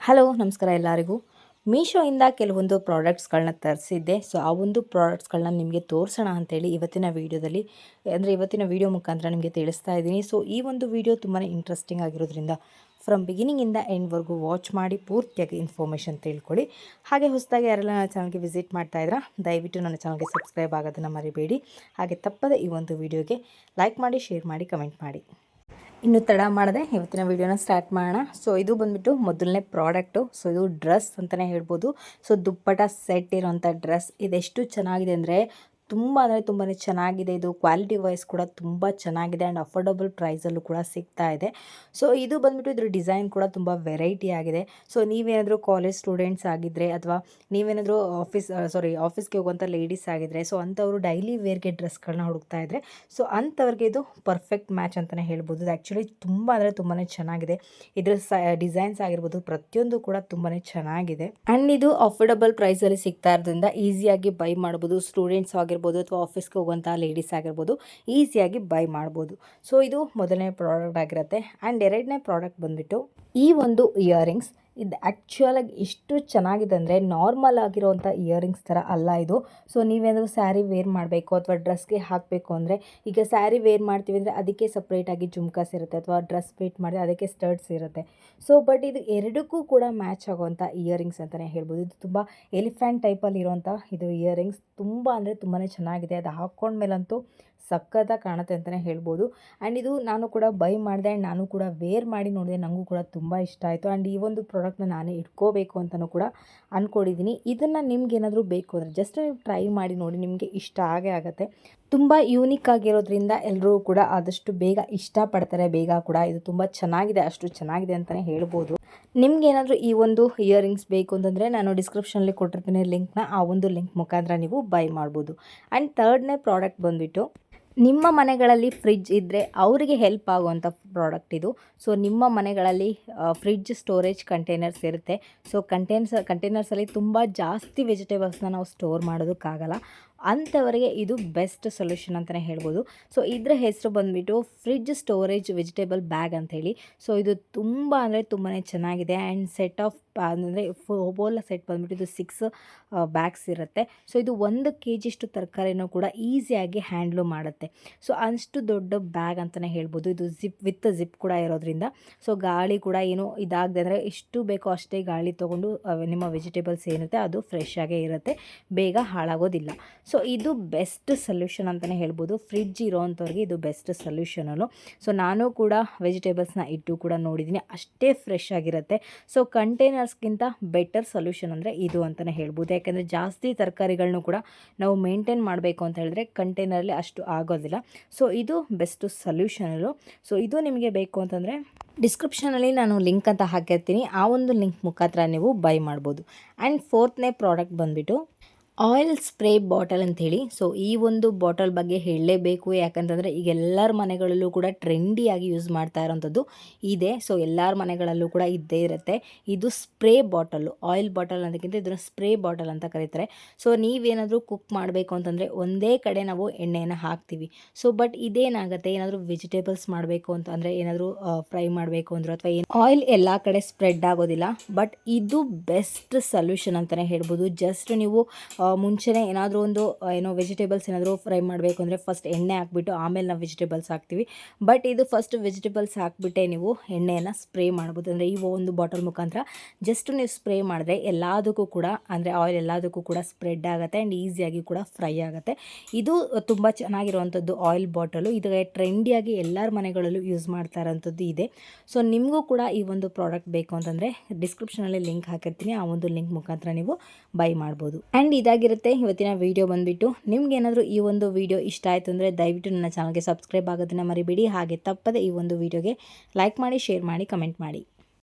Hello ನಮಸ್ಕಾರ ಎಲ್ಲರಿಗೂ. ಮೀಶೋಯಿಂದ ಕೆಲವೊಂದು ಪ್ರಾಡಕ್ಟ್ಸ್ಗಳನ್ನ ತರಿಸಿದ್ದೆ. ಸೊ ಆ ಒಂದು ಪ್ರಾಡಕ್ಟ್ಸ್ಗಳನ್ನ ನಿಮಗೆ ತೋರಿಸೋಣ ಅಂತೇಳಿ ಇವತ್ತಿನ ವೀಡಿಯೋ ಮುಖಾಂತರ ನಿಮಗೆ ತಿಳಿಸ್ತಾ ಇದ್ದೀನಿ. ಸೊ ಈ ಒಂದು ವಿಡಿಯೋ ತುಂಬಾ ಇಂಟ್ರೆಸ್ಟಿಂಗ್ ಆಗಿರೋದ್ರಿಂದ ಫ್ರಮ್ ಬಿಗಿನಿಂಗಿಂದ ಎಂಡ್ವರೆಗೂ ವಾಚ್ ಮಾಡಿ ಪೂರ್ತಿಯಾಗಿ ಇನ್ಫಾರ್ಮೇಷನ್ ತಿಳ್ಕೊಳ್ಳಿ. ಹಾಗೆ ಹೊಸದಾಗಿ ಯಾರೆಲ್ಲ ನನ್ನ ಚಾನಲ್ಗೆ ವಿಸಿಟ್ ಮಾಡ್ತಾ ಇದ್ದೀರಾ ದಯವಿಟ್ಟು ನನ್ನ ಚಾನಲ್ಗೆ ಸಬ್ಸ್ಕ್ರೈಬ್ ಆಗೋದನ್ನು ಮರಿಬೇಡಿ. ಹಾಗೆ ತಪ್ಪದೆ ಈ ಒಂದು ವಿಡಿಯೋಗೆ ಲೈಕ್ ಮಾಡಿ, ಶೇರ್ ಮಾಡಿ, ಕಮೆಂಟ್ ಮಾಡಿ. ಇನ್ನು ತಡ ಮಾಡದೆ ಇವತ್ತಿನ ವಿಡಿಯೋನ ಸ್ಟಾರ್ಟ್ ಮಾಡೋಣ. ಸೊ ಇದು ಬಂದುಬಿಟ್ಟು ಮೊದಲನೇ ಪ್ರಾಡಕ್ಟು. ಸೊ ಇದು ಡ್ರೆಸ್ ಅಂತಲೇ ಹೇಳ್ಬೋದು. ಸೊ ದುಪ್ಪಟ ಸೆಟ್ ಇರೋಂಥ ಡ್ರೆಸ್ ಇದೆಷ್ಟು ಚೆನ್ನಾಗಿದೆ ಅಂದರೆ ತುಂಬ ಅಂದರೆ ತುಂಬಾ ಚೆನ್ನಾಗಿದೆ. ಇದು ಕ್ವಾಲಿಟಿ ವೈಸ್ ಕೂಡ ತುಂಬ ಚೆನ್ನಾಗಿದೆ ಆ್ಯಂಡ್ ಅಫೋರ್ಡಬಲ್ ಪ್ರೈಸಲ್ಲೂ ಕೂಡ ಸಿಗ್ತಾ ಇದೆ. ಸೊ ಇದು ಬಂದುಬಿಟ್ಟು ಇದ್ರ ಡಿಸೈನ್ ಕೂಡ ತುಂಬ ವೆರೈಟಿ ಆಗಿದೆ. ಸೊ ನೀವೇನಾದರೂ ಕಾಲೇಜ್ ಸ್ಟೂಡೆಂಟ್ಸ್ ಆಗಿದ್ದರೆ ಅಥವಾ ನೀವೇನಾದರೂ ಆಫೀಸ್ಗೆ ಹೋಗುವಂಥ ಲೇಡೀಸ್ ಆಗಿದ್ದರೆ ಸೊ ಅಂಥವರು ಡೈಲಿ ವೇರ್ಗೆ ಡ್ರೆಸ್ಗಳನ್ನ ಹುಡುಕ್ತಾ ಇದ್ದರೆ ಸೊ ಅಂಥವ್ರಿಗೆ ಇದು ಪರ್ಫೆಕ್ಟ್ ಮ್ಯಾಚ್ ಅಂತಲೇ ಹೇಳ್ಬೋದು. ಇದು ಆ್ಯಕ್ಚುಲಿ ತುಂಬ ಅಂದರೆ ತುಂಬಾ ಚೆನ್ನಾಗಿದೆ. ಇದರ ಡಿಸೈನ್ಸ್ ಆಗಿರ್ಬೋದು ಪ್ರತಿಯೊಂದು ಕೂಡ ತುಂಬಾ ಚೆನ್ನಾಗಿದೆ ಆ್ಯಂಡ್ ಇದು ಅಫೋರ್ಡಬಲ್ ಪ್ರೈಸಲ್ಲಿ ಸಿಗ್ತಾ ಇರೋದ್ರಿಂದ ಈಸಿಯಾಗಿ ಬೈ ಮಾಡ್ಬೋದು. ಸ್ಟೂಡೆಂಟ್ಸ್ ಆಗಿರ್ಬೋದು ಅಥವಾ ಆಫೀಸ್ಗೆ ಹೋಗುವಂಥ ಲೇಡೀಸ್ ಆಗಿರ್ಬೋದು ಈಸಿಯಾಗಿ ಬೈ ಮಾಡ್ಬೋದು. ಸೊ ಇದು ಮೊದಲನೇ ಪ್ರಾಡಕ್ಟ್ ಆಗಿರುತ್ತೆ. ಆ್ಯಂಡ್ ಎರಡನೇ ಪ್ರಾಡಕ್ಟ್ ಬಂದುಬಿಟ್ಟು ಈ ಒಂದು ಇಯರಿಂಗ್ಸ್. ಇದು ಆ್ಯಕ್ಚುಲಾಗಿ ಎಷ್ಟು ಚೆನ್ನಾಗಿದೆ ಅಂದರೆ ನಾರ್ಮಲ್ ಆಗಿರೋವಂಥ ಇಯರಿಂಗ್ಸ್ ಥರ ಅಲ್ಲ ಇದು. ಸೊ ನೀವೇನಾದರೂ ಸ್ಯಾರಿ ವೇರ್ ಮಾಡಬೇಕು ಅಥವಾ ಡ್ರೆಸ್ಗೆ ಹಾಕಬೇಕು ಅಂದರೆ, ಈಗ ಸ್ಯಾರಿ ವೇರ್ ಮಾಡ್ತೀವಿ ಅಂದರೆ ಅದಕ್ಕೆ ಸಪ್ರೇಟಾಗಿ ಜುಮ್ಕಾಸ್ ಇರುತ್ತೆ ಅಥವಾ ಡ್ರೆಸ್ ವೇಟ್ ಮಾಡಿದ್ರೆ ಅದಕ್ಕೆ ಸ್ಟಡ್ಸ್ ಇರುತ್ತೆ. ಸೊ ಬಟ್ ಇದು ಎರಡಕ್ಕೂ ಕೂಡ ಮ್ಯಾಚ್ ಆಗುವಂಥ ಇಯರಿಂಗ್ಸ್ ಅಂತಲೇ ಹೇಳ್ಬೋದು. ಇದು ತುಂಬ ಎಲಿಫೆಂಟ್ ಟೈಪಲ್ಲಿ ಇರೋವಂಥ ಇದು ಇಯರಿಂಗ್ಸ್ ತುಂಬ ಅಂದರೆ ತುಂಬಾ ಚೆನ್ನಾಗಿದೆ. ಅದು ಹಾಕ್ಕೊಂಡ್ಮೇಲಂತೂ ಸಖತ್ತಾಗಿ ಕಾಣುತ್ತೆ ಅಂತಲೇ ಹೇಳ್ಬೋದು. ಆ್ಯಂಡ್ ಇದು ನಾನು ಕೂಡ ಬೈ ಮಾಡಿದೆ ಆ್ಯಂಡ್ ನಾನು ಕೂಡ ವೇರ್ ಮಾಡಿ ನೋಡಿದೆ. ನನಗೂ ಕೂಡ ತುಂಬ ಇಷ್ಟ ಆಯಿತು. ಆ್ಯಂಡ್ ಈ ಒಂದು ಪ್ರಾಡಕ್ಟ್ನ ನಾನೇ ಇಟ್ಕೋಬೇಕು ಅಂತಲೂ ಕೂಡ ಅಂದ್ಕೊಂಡಿದ್ದೀನಿ. ಇದನ್ನು ನಿಮ್ಗೇನಾದರೂ ಬೇಕು ಅಂದರೆ ಜಸ್ಟ್ ನೀವು ಟ್ರೈ ಮಾಡಿ ನೋಡಿ, ನಿಮಗೆ ಇಷ್ಟ ಆಗೇ ಆಗುತ್ತೆ. ತುಂಬ ಯೂನಿಕ್ ಆಗಿರೋದ್ರಿಂದ ಎಲ್ಲರೂ ಕೂಡ ಆದಷ್ಟು ಬೇಗ ಇಷ್ಟಪಡ್ತಾರೆ. ಬೇಗ ಕೂಡ ಇದು ತುಂಬ ಚೆನ್ನಾಗಿದೆ, ಅಷ್ಟು ಚೆನ್ನಾಗಿದೆ ಅಂತಲೇ ಹೇಳ್ಬೋದು. ನಿಮ್ಗೇನಾದರೂ ಈ ಒಂದು ಇಯರಿಂಗ್ಸ್ ಬೇಕು ಅಂತಂದರೆ ನಾನು ಡಿಸ್ಕ್ರಿಪ್ಷನಲ್ಲಿ ಕೊಟ್ಟಿರ್ತೀನಿ ಲಿಂಕ್ನ. ಆ ಒಂದು ಲಿಂಕ್ ಮುಖಾಂತರ ನೀವು ಬೈ ಮಾಡ್ಬೋದು. ಆ್ಯಂಡ್ ಥರ್ಡ್ನೇ ಪ್ರಾಡಕ್ಟ್ ಬಂದುಬಿಟ್ಟು ನಿಮ್ಮ ಮನೆಗಳಲ್ಲಿ ಫ್ರಿಡ್ಜ್ ಇದ್ದರೆ ಅವರಿಗೆ ಹೆಲ್ಪ್ ಆಗುವಂಥ ಪ್ರಾಡಕ್ಟ್ ಇದು. ಸೊ ನಿಮ್ಮ ಮನೆಗಳಲ್ಲಿ ಫ್ರಿಡ್ಜ್ ಸ್ಟೋರೇಜ್ ಕಂಟೈನರ್ಸ್ ಇರುತ್ತೆ. ಸೊ ಕಂಟೈನರ್ಸಲ್ಲಿ ತುಂಬ ಜಾಸ್ತಿ ವೆಜಿಟೇಬಲ್ಸ್ನ ನಾವು ಸ್ಟೋರ್ ಮಾಡೋದಕ್ಕಾಗಲ್ಲ. ಅಂಥವರಿಗೆ ಇದು ಬೆಸ್ಟ್ ಸೊಲ್ಯೂಷನ್ ಅಂತಲೇ ಹೇಳ್ಬೋದು. ಸೊ ಇದರ ಹೆಸರು ಬಂದುಬಿಟ್ಟು ಫ್ರಿಡ್ಜ್ ಸ್ಟೋರೇಜ್ ವೆಜಿಟೇಬಲ್ ಬ್ಯಾಗ್ ಅಂಥೇಳಿ. ಸೊ ಇದು ತುಂಬ ಅಂದರೆ ತುಂಬಾ ಚೆನ್ನಾಗಿದೆ. ಆ್ಯಂಡ್ ಸೆಟ್ ಆಫ್ ಅಂದರೆ ಹೋಲ್ ಸೆಟ್ ಬಂದುಬಿಟ್ಟು ಇದು 6 ಬ್ಯಾಗ್ಸ್ ಇರುತ್ತೆ. ಸೊ ಇದು 1 kg ತರಕಾರಿನೂ ಕೂಡ ಈಸಿಯಾಗಿ ಹ್ಯಾಂಡ್ಲು ಮಾಡುತ್ತೆ. ಸೊ ಅಷ್ಟು ದೊಡ್ಡ ಬ್ಯಾಗ್ ಅಂತಲೇ ಹೇಳ್ಬೋದು. ಇದು ಜಿಪ್ ಕೂಡ ಇರೋದ್ರಿಂದ ಸೊ ಗಾಳಿ ಕೂಡ ಏನು ಇದಾಗದೆ ಅಂದರೆ ಎಷ್ಟು ಬೇಕೋ ಅಷ್ಟೇ ಗಾಳಿ ತೊಗೊಂಡು ನಿಮ್ಮ ವೆಜಿಟೇಬಲ್ಸ್ ಏನಿರುತ್ತೆ ಅದು ಫ್ರೆಶ್ ಆಗೇ ಇರುತ್ತೆ, ಬೇಗ ಹಾಳಾಗೋದಿಲ್ಲ. ಸೊ ಇದು ಬೆಸ್ಟ್ ಸೊಲ್ಯೂಷನ್ ಅಂತಲೇ ಹೇಳ್ಬೋದು. ಫ್ರಿಡ್ಜ್ ಇರೋವಂಥವ್ರಿಗೆ ಇದು ಬೆಸ್ಟ್ ಸೊಲ್ಯೂಷನಲ್ಲೂ. ಸೊ ನಾನು ಕೂಡ ವೆಜಿಟೇಬಲ್ಸ್ನ ಇಟ್ಟು ಕೂಡ ನೋಡಿದ್ದೀನಿ, ಅಷ್ಟೇ ಫ್ರೆಶ್ ಆಗಿರುತ್ತೆ. ಸೊ ಕಂಟೈನರ್ಸ್ಗಿಂತ ಬೆಟರ್ ಸೊಲ್ಯೂಷನ್ ಅಂದರೆ ಇದು ಅಂತಲೇ ಹೇಳ್ಬೋದು. ಯಾಕೆಂದರೆ ಜಾಸ್ತಿ ತರಕಾರಿಗಳನ್ನೂ ಕೂಡ ನಾವು ಮೇಂಟೈನ್ ಮಾಡಬೇಕು ಅಂತ ಹೇಳಿದ್ರೆ ಕಂಟೈನರಲ್ಲಿ ಅಷ್ಟು ಆಗೋದಿಲ್ಲ. ಸೊ ಇದು ಬೆಸ್ಟ್ ಸೊಲ್ಯೂಷನಲ್ಲೂ. ಸೊ ಇದು ನಿಮಗೆ ಬೇಕು ಅಂತಂದರೆ ಡಿಸ್ಕ್ರಿಪ್ಷನಲ್ಲಿ ನಾನು ಲಿಂಕ್ ಅಂತ ಹಾಕಿರ್ತೀನಿ. ಆ ಒಂದು ಲಿಂಕ್ ಮುಖಾಂತರ ನೀವು ಬೈ ಮಾಡ್ಬೋದು. ಆ್ಯಂಡ್ ಫೋರ್ತ್ನೇ ಪ್ರಾಡಕ್ಟ್ ಬಂದುಬಿಟ್ಟು ಆಯಿಲ್ ಸ್ಪ್ರೇ ಬಾಟಲ್ ಅಂಥೇಳಿ. ಸೊ ಈ ಒಂದು ಬಾಟಲ್ ಬಗ್ಗೆ ಹೇಳಲೇಬೇಕು. ಯಾಕಂತಂದರೆ ಈಗ ಎಲ್ಲರ ಮನೆಗಳಲ್ಲೂ ಕೂಡ ಟ್ರೆಂಡಿಯಾಗಿ ಯೂಸ್ ಮಾಡ್ತಾ ಇರೋವಂಥದ್ದು ಇದೆ. ಸೊ ಎಲ್ಲರ ಮನೆಗಳಲ್ಲೂ ಕೂಡ ಇದ್ದೇ ಇರುತ್ತೆ. ಇದು ಸ್ಪ್ರೇ ಬಾಟಲ್ಲು, ಆಯಿಲ್ ಬಾಟಲ್ ಅನ್ನೋದಕ್ಕಿಂತ ಇದನ್ನು ಸ್ಪ್ರೇ ಬಾಟಲ್ ಅಂತ ಕರೀತಾರೆ. ಸೊ ನೀವೇನಾದರೂ ಕುಕ್ ಮಾಡಬೇಕು ಅಂತಂದರೆ ಒಂದೇ ಕಡೆ ನಾವು ಎಣ್ಣೆಯನ್ನು ಹಾಕ್ತೀವಿ. ಸೊ ಬಟ್ ಇದೇನಾಗುತ್ತೆ, ಏನಾದರೂ ವೆಜಿಟೇಬಲ್ಸ್ ಮಾಡಬೇಕು ಅಂತ ಅಂದರೆ ಏನಾದರೂ ಫ್ರೈ ಮಾಡಬೇಕು ಅಂದರು ಅಥವಾ ಆಯಿಲ್ ಎಲ್ಲ ಕಡೆ ಸ್ಪ್ರೆಡ್ ಆಗೋದಿಲ್ಲ. ಬಟ್ ಇದು ಬೆಸ್ಟ್ ಸೊಲ್ಯೂಷನ್ ಅಂತಲೇ ಹೇಳ್ಬೋದು. ಜಸ್ಟ್ ನೀವು ಮುಂಚೆನೇ ಏನಾದರೂ ಒಂದು ವೆಜಿಟೇಬಲ್ಸ್ ಏನಾದರೂ ಫ್ರೈ ಮಾಡಬೇಕು ಅಂದರೆ ಫಸ್ಟ್ ಎಣ್ಣೆ ಹಾಕ್ಬಿಟ್ಟು ಆಮೇಲೆ ನಾವು ವೆಜಿಟೇಬಲ್ಸ್ ಹಾಕ್ತೀವಿ. ಬಟ್ ಇದು ಫಸ್ಟ್ ವೆಜಿಟೇಬಲ್ಸ್ ಹಾಕ್ಬಿಟ್ಟೆ ನೀವು ಎಣ್ಣೆಯನ್ನು ಸ್ಪ್ರೇ ಮಾಡ್ಬೋದು. ಅಂದರೆ ಈ ಒಂದು ಬಾಟಲ್ ಮುಖಾಂತರ ಜಸ್ಟ್ ನೀವು ಸ್ಪ್ರೇ ಮಾಡಿದ್ರೆ ಎಲ್ಲದಕ್ಕೂ ಕೂಡ ಅಂದರೆ ಆಯಿಲ್ ಎಲ್ಲದಕ್ಕೂ ಕೂಡ ಸ್ಪ್ರೆಡ್ ಆಗುತ್ತೆ ಆ್ಯಂಡ್ ಈಸಿಯಾಗಿ ಕೂಡ ಫ್ರೈ ಆಗುತ್ತೆ. ಇದು ತುಂಬ ಚೆನ್ನಾಗಿರುವಂಥದ್ದು ಆಯಿಲ್ ಬಾಟಲು. ಇದು ಟ್ರೆಂಡಿಯಾಗಿ ಎಲ್ಲರ ಮನೆಗಳಲ್ಲೂ ಯೂಸ್ ಮಾಡ್ತಾ ಇರೋಂಥದ್ದು ಇದೆ. ಸೊ ನಿಮಗೂ ಕೂಡ ಈ ಒಂದು ಪ್ರಾಡಕ್ಟ್ ಬೇಕು ಅಂತಂದರೆ ಡಿಸ್ಕ್ರಿಪ್ಷನಲ್ಲಿ ಲಿಂಕ್ ಹಾಕಿರ್ತೀನಿ. ಆ ಒಂದು ಲಿಂಕ್ ಮುಖಾಂತರ ನೀವು ಬೈ ಮಾಡ್ಬೋದು. ಆ್ಯಂಡ್ ಇದಾಗಿರುತ್ತೆ ಇವತ್ತಿನ ವಿಡಿಯೋ ಬಂದುಬಿಟ್ಟು. ನಿಮ್ಗೇನಾದರೂ ಈ ಒಂದು ವಿಡಿಯೋ ಇಷ್ಟ ಆಯಿತು ಅಂದರೆ ದಯವಿಟ್ಟು ನನ್ನ ಚಾನಲ್ಗೆ ಸಬ್ಸ್ಕ್ರೈಬ್ ಆಗೋದನ್ನು ಮರಿಬೇಡಿ. ಹಾಗೆ ತಪ್ಪದೆ ಈ ಒಂದು ವಿಡಿಯೋಗೆ ಲೈಕ್ ಮಾಡಿ, ಶೇರ್ ಮಾಡಿ, ಕಮೆಂಟ್ ಮಾಡಿ.